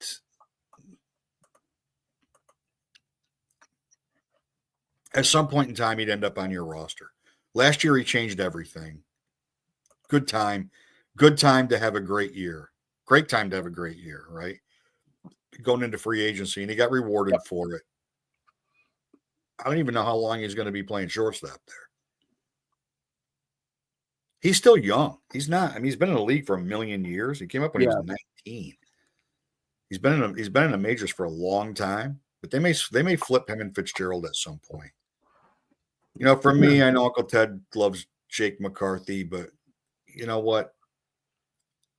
at some point in time, he'd end up on your roster. Last year, he changed everything. Good time to have a great year. Great time to have a great year, right? Going into free agency, and he got rewarded for it. I don't even know how long he's going to be playing shortstop there. He's still young. He's not. I mean, he's been in the league for a million years. He came up when he was 19. He's been in the majors for a long time. But they may flip him and Fitzgerald at some point. You know, for me, I know Uncle Ted loves Jake McCarthy, but you know what?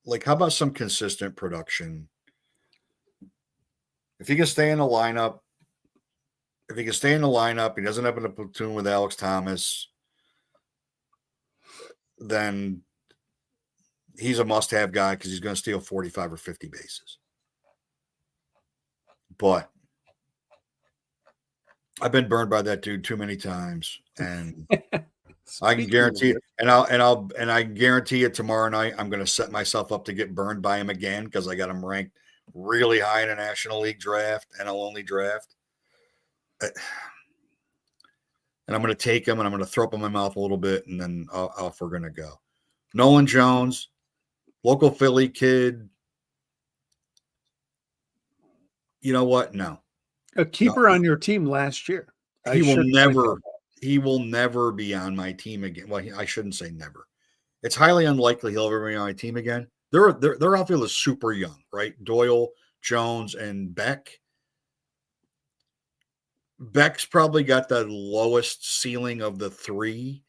Like, how about some consistent production? If he can stay in the lineup, he doesn't have in a platoon with Alex Thomas, then he's a must-have guy because he's going to steal 45 or 50 bases. But I've been burned by that dude too many times, and I can guarantee it. And I guarantee it tomorrow night. I'm going to set myself up to get burned by him again because I got him ranked really high in a National League draft, NL only draft. And I'm going to take him and I'm going to throw up in my mouth a little bit, and then off we're going to go. Nolan Jones, local Philly kid. You know what? No. A keeper on your team last year. He will never be on my team again. Well, I shouldn't say never. It's highly unlikely he'll ever be on my team again. Their outfield is super young, right? Doyle, Jones, and Beck. Beck's probably got the lowest ceiling of the three.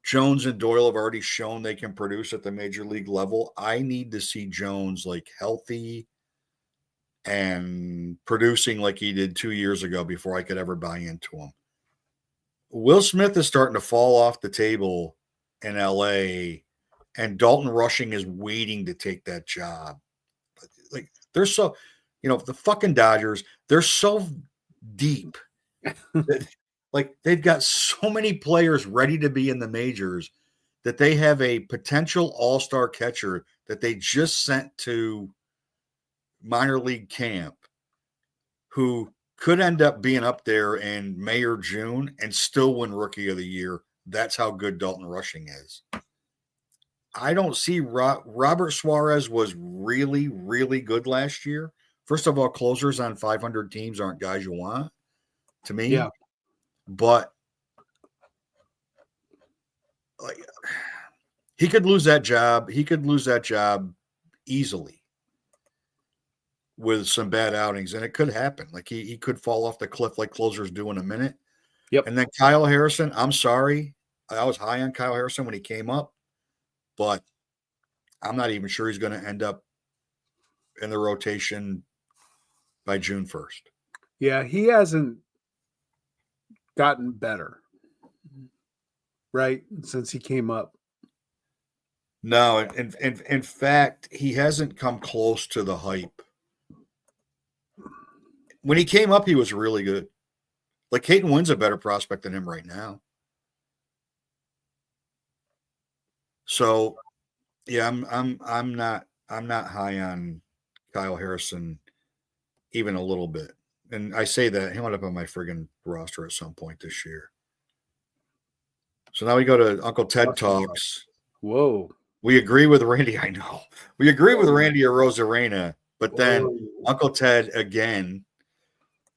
Jones and Doyle have already shown they can produce at the major league level. I need to see Jones like healthy and producing like he did 2 years ago before I could ever buy into him. Will Smith is starting to fall off the table in LA, and Dalton Rushing is waiting to take that job. Like, they're so, the fucking Dodgers, they're so deep. Like, they've got so many players ready to be in the majors that they have a potential all-star catcher that they just sent to minor league camp who could end up being up there in May or June and still win Rookie of the Year. That's how good Dalton Rushing is. I don't see Robert Suarez was really, really good last year. First of all, closers on 500 teams aren't guys you want, to me. Yeah. But like, he could lose that job. He could lose that job easily with some bad outings, and it could happen. Like, he could fall off the cliff like closers do in a minute. Yep. And then Kyle Harrison, I'm sorry. I was high on Kyle Harrison when he came up, but I'm not even sure he's going to end up in the rotation by June 1st. Yeah, he hasn't gotten better, right, since he came up. No, in fact, he hasn't come close to the hype. When he came up, he was really good. Like, Caden Wynn's a better prospect than him right now. So, yeah, I'm not high on Kyle Harrison even a little bit. And I say that he'll end up on my friggin' roster at some point this year. So now we go to Uncle Ted Talks. Whoa. We agree with Randy. I know. We agree with Randy Arozarena, but then Uncle Ted again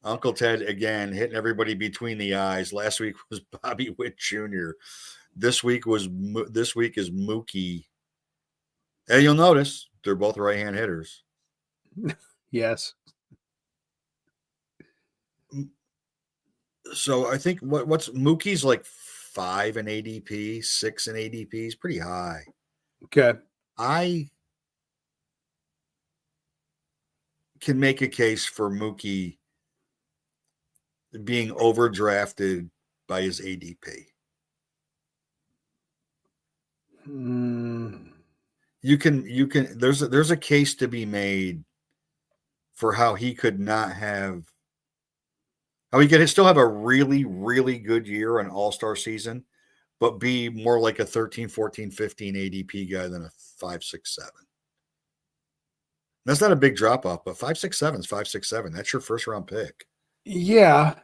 hitting everybody between the eyes. Last week was Bobby Witt Jr. This week is Mookie. And you'll notice they're both right-hand hitters. Yes. So I think what's Mookie's like 5 in ADP, 6 in ADP. He's pretty high. Okay. I can make a case for Mookie being overdrafted by his ADP. You can there's a case to be made for how he could still have a really, really good year, an all-star season, but be more like a 13, 14, 15 ADP guy than a 5, 6, 7. That's not a big drop-off, but 5, 6, 7 is 5, 6, 7. That's your first-round pick. Yeah.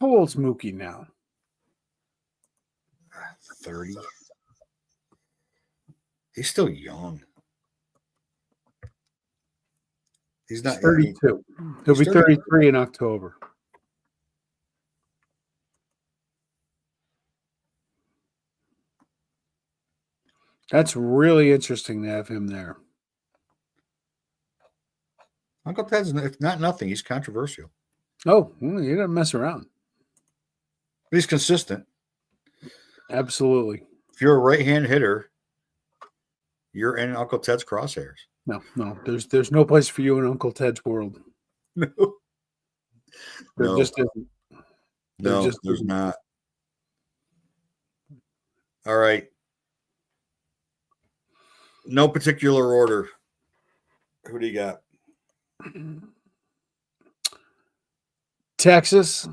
How old's Mookie now? 30. He's still young. He's not 32. He'll be 33 in October. That's really interesting to have him there. Uncle Ted's not nothing. He's controversial. Oh, well, you don't mess around. But he's consistent. Absolutely. If you're a right-hand hitter, you're in Uncle Ted's crosshairs. No. There's no place for you in Uncle Ted's world. No. There No. just isn't. No, there's not. All right. No particular order. Who do you got? Texas,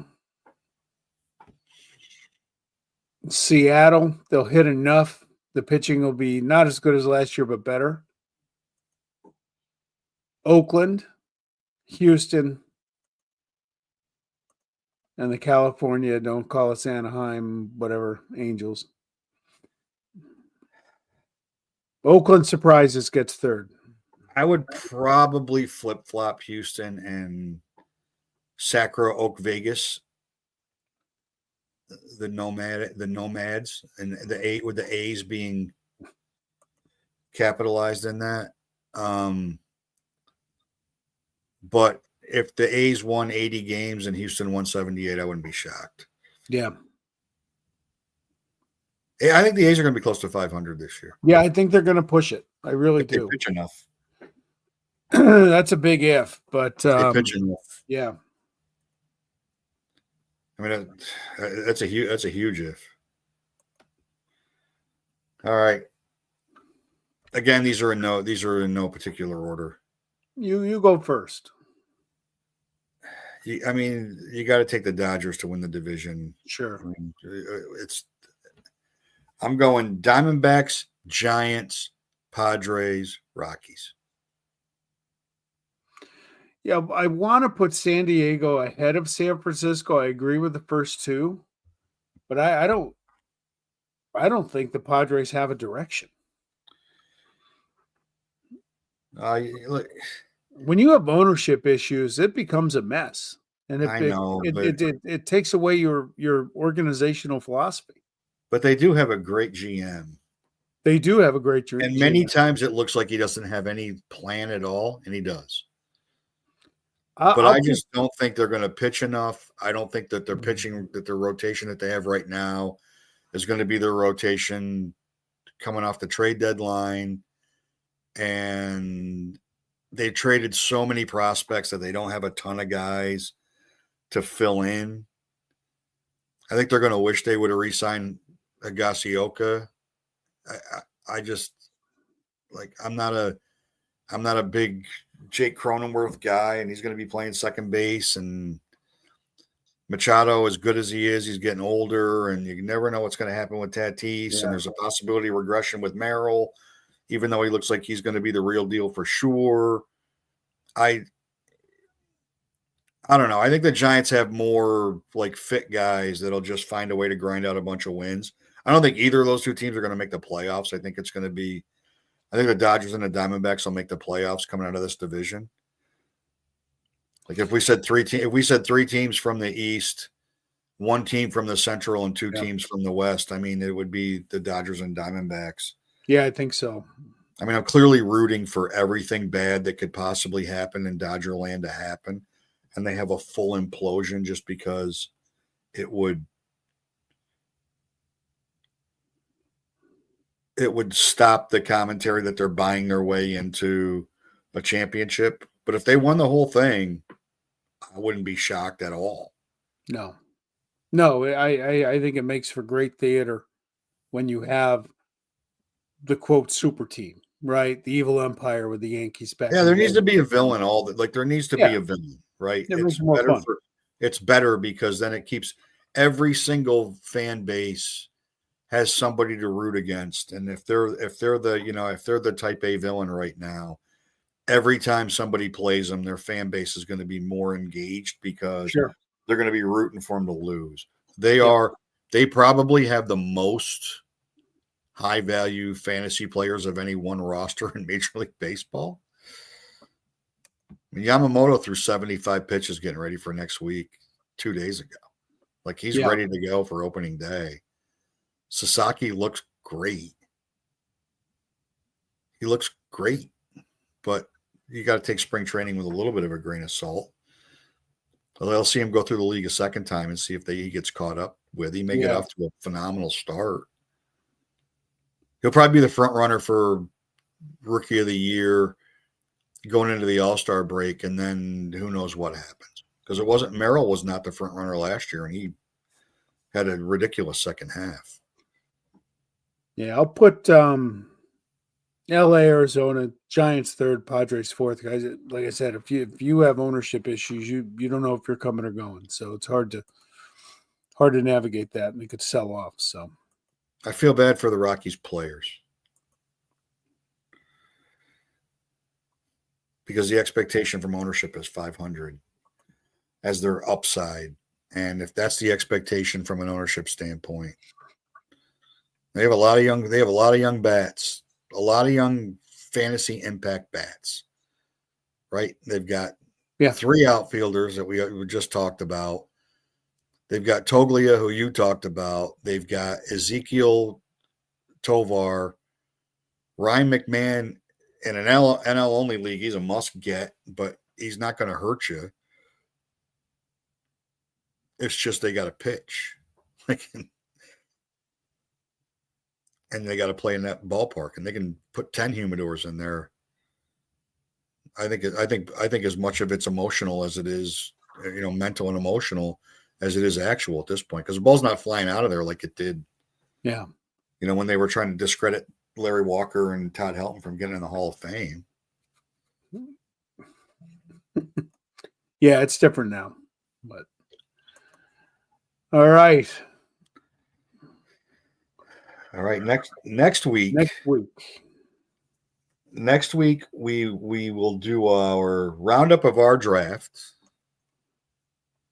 Seattle, they'll hit enough. The pitching will be not as good as last year, but better. Oakland, Houston, and the California, don't call us Anaheim, whatever, Angels. Oakland surprises, gets third. I would probably flip-flop Houston and Sacra Oak Vegas. The nomads, and with the A's being capitalized in that. But if the A's won 80 games and Houston won 78, I wouldn't be shocked. Yeah. I think the A's are going to be close to 500 this year. Yeah, I think they're going to push it. I really do. They pitch enough. That's a big if, but They pitch enough. Yeah. I mean, that's a huge if. All right. Again, these are in no particular order. You go first. I mean, you got to take the Dodgers to win the division. Sure. I mean, I'm going Diamondbacks, Giants, Padres, Rockies. Yeah, I want to put San Diego ahead of San Francisco. I agree with the first two, but I don't think the Padres have a direction. Look, when you have ownership issues, it becomes a mess, and it takes away your organizational philosophy. But they do have a great GM. They do have a great GM. And many times it looks like he doesn't have any plan at all, and he does. But I just don't think they're going to pitch enough. I don't think that their rotation that they have right now is going to be their rotation coming off the trade deadline. And they traded so many prospects that they don't have a ton of guys to fill in. I think they're going to wish they would have re-signed Higashioka. I just I'm not a big Jake Cronenworth guy, and he's going to be playing second base. And Machado, as good as he is, he's getting older, and you never know what's going to happen with Tatis. Yeah. And there's a possibility of regression with Merrill, even though he looks like he's going to be the real deal for sure. I don't know. I think the Giants have more fit guys that'll just find a way to grind out a bunch of wins. I don't think either of those two teams are going to make the playoffs. I think the Dodgers and the Diamondbacks will make the playoffs coming out of this division. If we said three teams from the East, one team from the Central, and two teams from the West, I mean, it would be the Dodgers and Diamondbacks. Yeah, I think so. I mean, I'm clearly rooting for everything bad that could possibly happen in Dodgerland to happen, and they have a full implosion just because it would stop the commentary that they're buying their way into a championship. But if they won the whole thing, I wouldn't be shocked at all. No, I think it makes for great theater when you have the quote super team, right? The evil empire with the Yankees back. Yeah, there needs to be a villain. There needs to be a villain, right? It's better because then it keeps every single fan base has somebody to root against. And if they're the type A villain right now, every time somebody plays them, their fan base is going to be more engaged because they're going to be rooting for them to lose. They probably have the most high value fantasy players of any one roster in Major League Baseball. Yamamoto threw 75 pitches getting ready for next week 2 days ago. He's ready to go for opening day. Sasaki looks great. He looks great, but you got to take spring training with a little bit of a grain of salt. So they'll see him go through the league a second time and see if he gets caught up with. He may get off to a phenomenal start. He'll probably be the front runner for Rookie of the Year going into the All-Star break, and then who knows what happens. Because Merrill was not the front runner last year, and he had a ridiculous second half. Yeah, I'll put L.A., Arizona, Giants third, Padres fourth. Guys, like I said, if you have ownership issues, you don't know if you're coming or going, so it's hard to navigate that, and they could sell off. So I feel bad for the Rockies players because the expectation from ownership is 500 as their upside, and if that's the expectation from an ownership standpoint, they have a lot of young bats, a lot of young fantasy impact bats, right? They've got 3 outfielders that we just talked about. They've got Toglia, who you talked about. They've got Ezekiel Tovar, Ryan McMahon in an NL only league. He's a must get, but he's not going to hurt you. It's just they got to pitch, and they got to play in that ballpark, and they can put 10 humidors in there. I think as much of it's emotional as it is, mental and emotional as it is actual at this point, because the ball's not flying out of there like it did. Yeah. When they were trying to discredit Larry Walker and Todd Helton from getting in the Hall of Fame. Yeah, it's different now. But all right. Next week. Next week we will do our roundup of our drafts.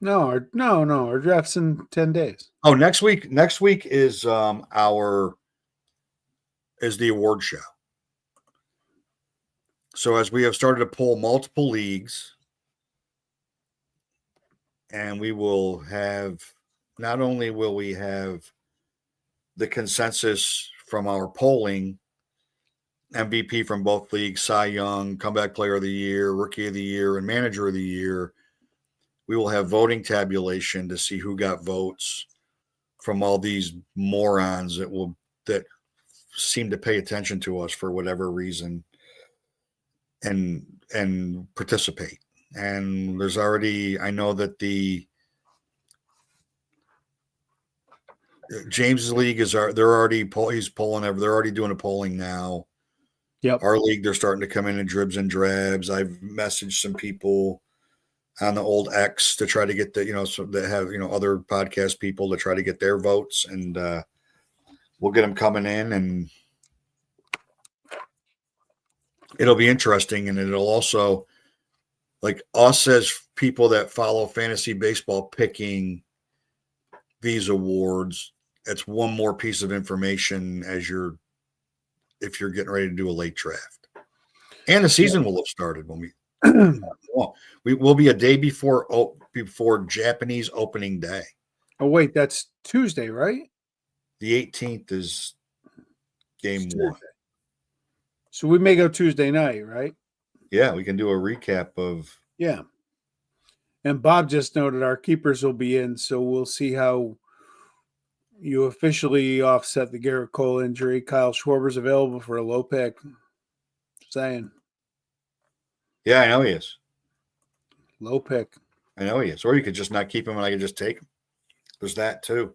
No, our draft's in 10 days. Oh, next week is the award show. So as we have started to pull multiple leagues, and we will have, not only will we have the consensus from our polling, MVP from both leagues, Cy Young, Comeback Player of the Year, Rookie of the Year, and Manager of the Year, we will have voting tabulation to see who got votes from all these morons that seem to pay attention to us for whatever reason and participate. And there's already, I know that the James's league he's polling, they're already doing a polling now. Yep. Our league, they're starting to come in dribs and drabs. I've messaged some people on the old X to try to get so that have, other podcast people to try to get their votes, and we'll get them coming in, and it'll be interesting. And it'll also, like us as people that follow fantasy baseball, picking these awards, it's one more piece of information if you're getting ready to do a late draft. And the season will have started when we will be a day before Japanese opening day. Oh wait, that's Tuesday, right? The 18th is game 1. So we may go Tuesday night, right? Yeah, we can do a recap of. Yeah. And Bob just noted our keepers will be in, so we'll see how you officially offset the Gerrit Cole injury. Kyle Schwarber's available for a low pick. Saying. Yeah, I know he is. Low pick. I know he is. Or you could just not keep him and I could just take him. There's that too.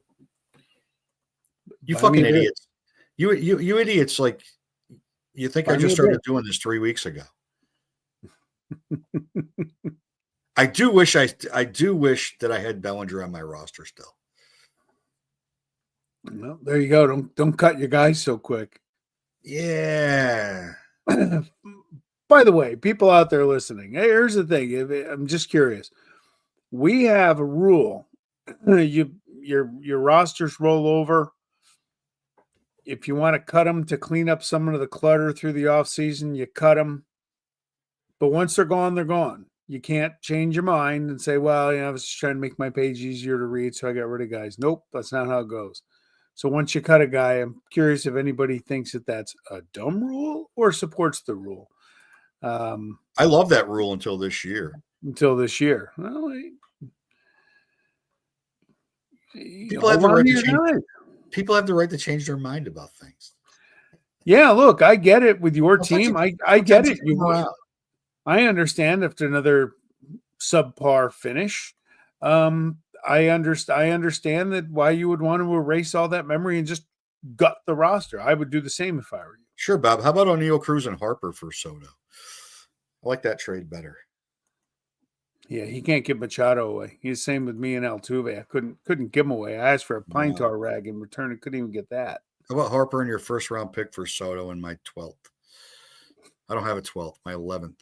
You fucking idiots. You idiots, like, you think I just started doing this 3 weeks ago. I do wish that I had Bellinger on my roster still. Well, there you go. Don't cut your guys so quick. Yeah. By the way, people out there listening, here's the thing. I'm just curious. We have a rule. Your rosters roll over. If you want to cut them to clean up some of the clutter through the offseason, you cut them. But once they're gone, they're gone. You can't change your mind and say, well, I was just trying to make my page easier to read, so I got rid of guys. Nope, that's not how it goes. So once you cut a guy, I'm curious if anybody thinks that that's a dumb rule or supports the rule. I love that rule until this year. Until this year. Well, People have the right to change. Night. People have the right to change their mind about things. Yeah, look, I get it with your team. I get it. I understand after another subpar finish. I understand that why you would want to erase all that memory and just gut the roster. I would do the same if I were you. Sure, Bob. How about O'Neal, Cruz, and Harper for Soto? I like that trade better. Yeah, he can't give Machado away. He's the same with me and Altuve. I couldn't give him away. I asked for a pine tar rag in return and couldn't even get that. How about Harper in your first round pick for Soto in my 12th? I don't have a 12th, my 11th.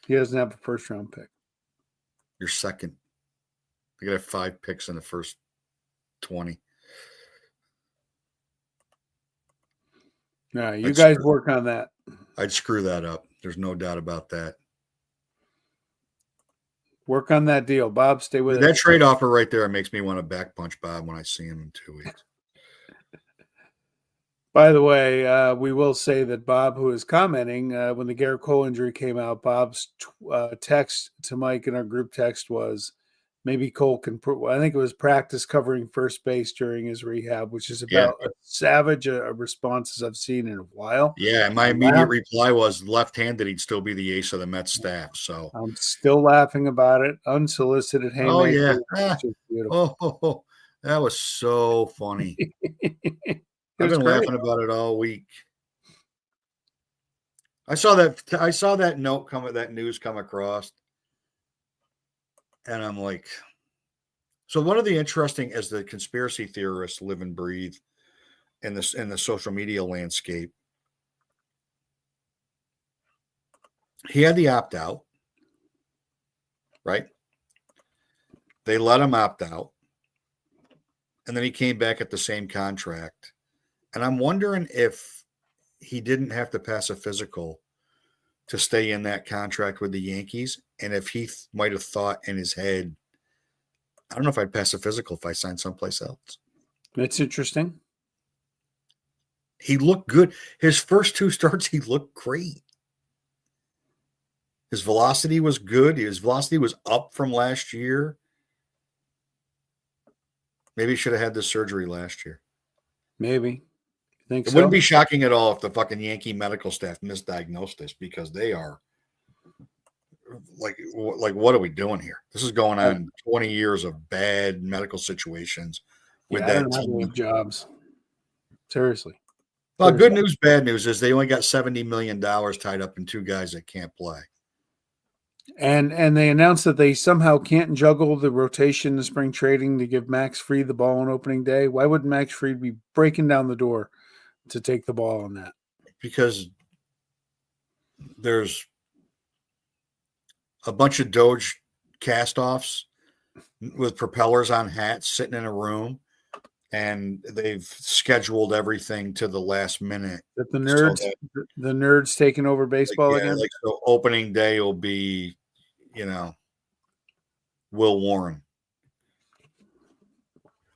He doesn't have a first round pick. Your second. I got 5 picks in the first 20. Yeah, you guys work on that. I'd screw that up. There's no doubt about that. Work on that deal, Bob. Stay with it. That trade offer right there makes me want to back punch Bob when I see him in 2 weeks. By the way, we will say that Bob, who is commenting, when the Gerrit Cole injury came out, Bob's text to Mike in our group text was, maybe Cole can, I think it was practice covering first base during his rehab, which is about as savage a response as I've seen in a while. Yeah, and my immediate reply was left-handed, he'd still be the ace of the Mets staff. So I'm still laughing about it. Unsolicited haymaker. Oh, yeah. Oh, that was so funny. I've been laughing about it all week. I saw that note that news come across. And I'm like, so one of the interesting, as the conspiracy theorists live and breathe in the social media landscape, he had the opt out, right? They let him opt out, and then he came back at the same contract. And I'm wondering if he didn't have to pass a physical to stay in that contract with the Yankees. And if he might have thought in his head, I don't know if I'd pass a physical if I signed someplace else. That's interesting. He looked good. His first 2 starts, he looked great. His velocity was good. His velocity was up from last year. Maybe he should have had this surgery last year. Maybe. It wouldn't be shocking at all if the fucking Yankee medical staff misdiagnosed this, because they are like, what are we doing here? This is going on 20 years of bad medical situations with that team. Jobs. Seriously. Well, good news, bad news is they only got $70 million tied up in 2 guys that can't play. And they announced that they somehow can't juggle the rotation in spring trading to give Max Fried the ball on opening day. Why wouldn't Max Fried be breaking down the door to take the ball on that? Because there's a bunch of Doge cast-offs with propellers on hats sitting in a room, and they've scheduled everything to the last minute. That the nerds taking over baseball again? So opening day will be, Will Warren.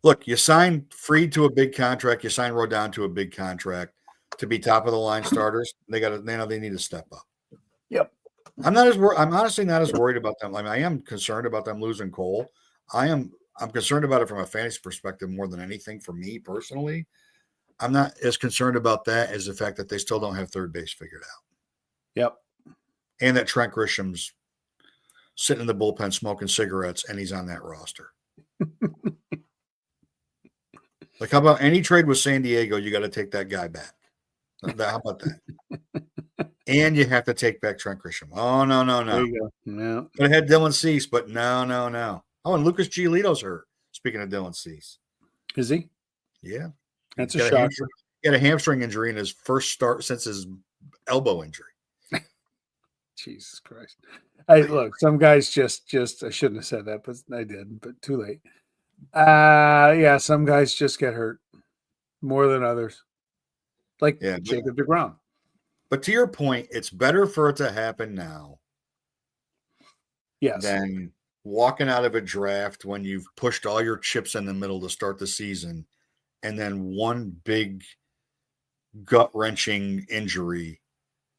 Look, you sign Fried to a big contract. You sign Rodon to a big contract to be top of the line starters. They need to step up. Yep. I'm honestly not as worried about them. I mean, I am concerned about them losing Cole. I'm concerned about it from a fantasy perspective more than anything for me personally. I'm not as concerned about that as the fact that they still don't have third base figured out. Yep. And that Trent Grisham's sitting in the bullpen smoking cigarettes, and he's on that roster. Like, how about any trade with San Diego? You got to take that guy back. How about that? And you have to take back Trent Grisham. Oh, no. There you go. Yeah. But I had Dylan Cease, but no. Oh, and Lucas Giolito's hurt. Speaking of Dylan Cease. Is he? Yeah. That's a shocker. He had a hamstring injury in his first start since his elbow injury. Jesus Christ. Look, some guys just I shouldn't have said that, but I did, but too late. Yeah, some guys just get hurt more than others. Like Jacob deGrom. But to your point, it's better for it to happen now. Yes. Than walking out of a draft when you've pushed all your chips in the middle to start the season and then one big gut-wrenching injury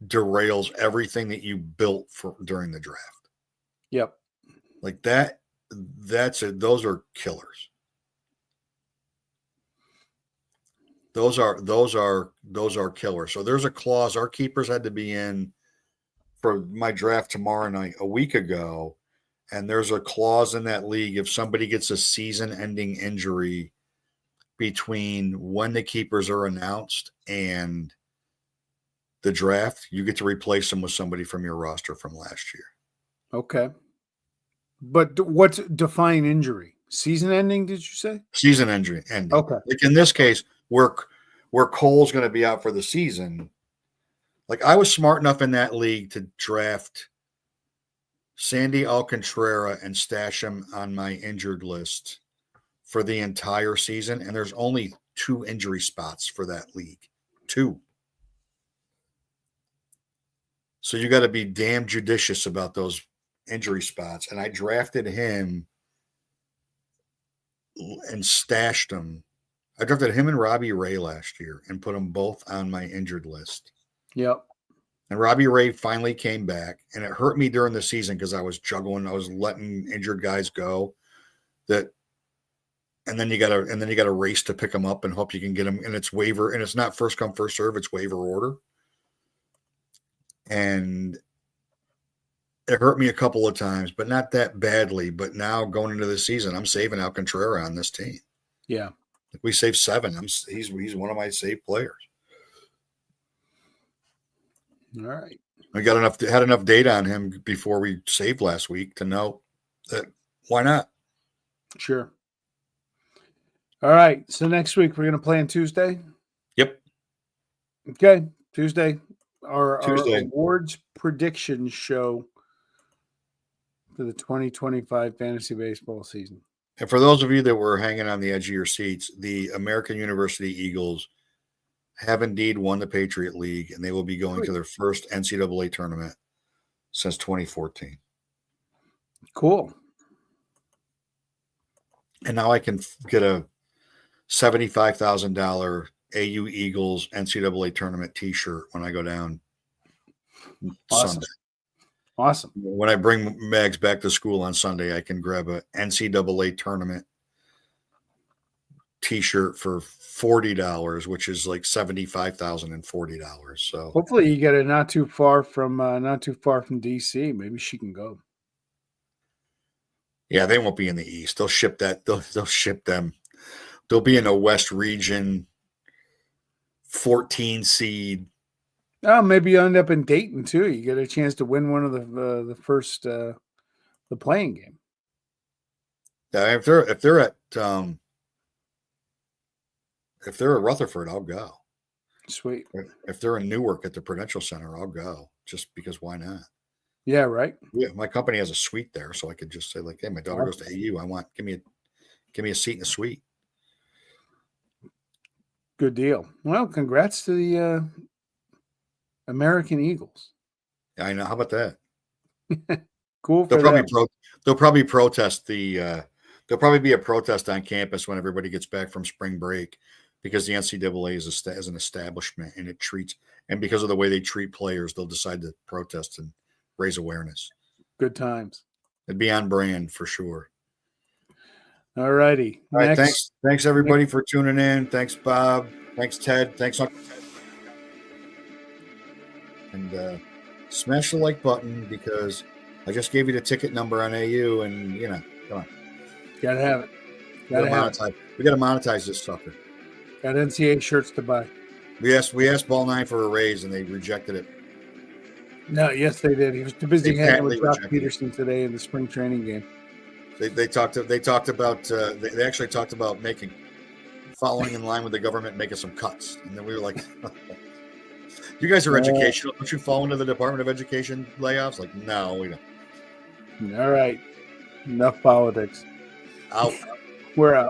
derails everything that you built for during the draft. Yep. Like that, that's it. Those are killers. Those are killers. So there's a clause. Our keepers had to be in for my draft tomorrow night a week ago, and there's a clause in that league if somebody gets a season-ending injury between when the keepers are announced and the draft, you get to replace them with somebody from your roster from last year. Okay. But what's define injury? Season ending, did you say? Season injury ending. Okay. Like in this case, where Cole's going to be out for the season, like I was smart enough in that league to draft Sandy Alcantara and stash him on my injured list for the entire season. And there's only 2 injury spots for that league. 2. So you got to be damn judicious about those injury spots. And I drafted him and stashed him. I drafted him and Robbie Ray last year and put them both on my injured list. Yep. And Robbie Ray finally came back, and it hurt me during the season because I was juggling. I was letting injured guys go. And then you got to race to pick them up and hope you can get them. And it's waiver, and it's not first come first serve. It's waiver order. And it hurt me a couple of times, but not that badly. But now going into the season, I'm saving Alcantara on this team. Yeah. We saved 7. He's one of my saved players. All right. We had enough data on him before we saved last week to know that why not? Sure. All right. So next week we're going to play on Tuesday. Yep. Okay. Tuesday. Our Tuesday. awards prediction show for the 2025 fantasy baseball season. And for those of you that were hanging on the edge of your seats, the American University Eagles have indeed won the Patriot League, and they will be going to their first NCAA tournament since 2014. Cool. And now I can get a $75,000 AU Eagles NCAA tournament T-shirt when I go down Sunday. Awesome. When I bring Mags back to school on Sunday, I can grab a NCAA tournament T-shirt for $40, which is like $75,040. So hopefully you get it not too far from DC. Maybe she can go. Yeah, they won't be in the East. They'll ship that. They'll ship them. They'll be in a West region 14 seed. Oh, maybe you end up in Dayton too. You get a chance to win one of the first the playing game. Yeah, if they're at Rutherford, I'll go. Sweet. If they're in Newark at the Prudential Center, I'll go. Just because why not? Yeah, right. Yeah, my company has a suite there, so I could just say like, "Hey, my daughter goes to AU. Give me a seat in the suite." Good deal. Well, congrats to the American Eagles. Yeah, I know. How about that? Cool. They'll probably protest there'll probably be a protest on campus when everybody gets back from spring break because the NCAA is an establishment and because of the way they treat players, they'll decide to protest and raise awareness. Good times. It'd be on brand for sure. All righty. All right. Thanks everybody for tuning in. Thanks, Bob. Thanks, Ted. Thanks, Uncle Ted. And smash the like button because I just gave you the ticket number on AU, and come on. Gotta have it. We gotta monetize this sucker. Got NCAA shirts to buy. We asked Ball 9 for a raise, and they rejected it. No, yes, they did. He was too busy hanging with Josh Peterson today in the spring training game. They actually talked about following in line with the government, making some cuts, and then we were like, "You guys are educational. Don't you fall into the Department of Education layoffs?" Like, no, we don't. All right, enough politics. Out. We're out.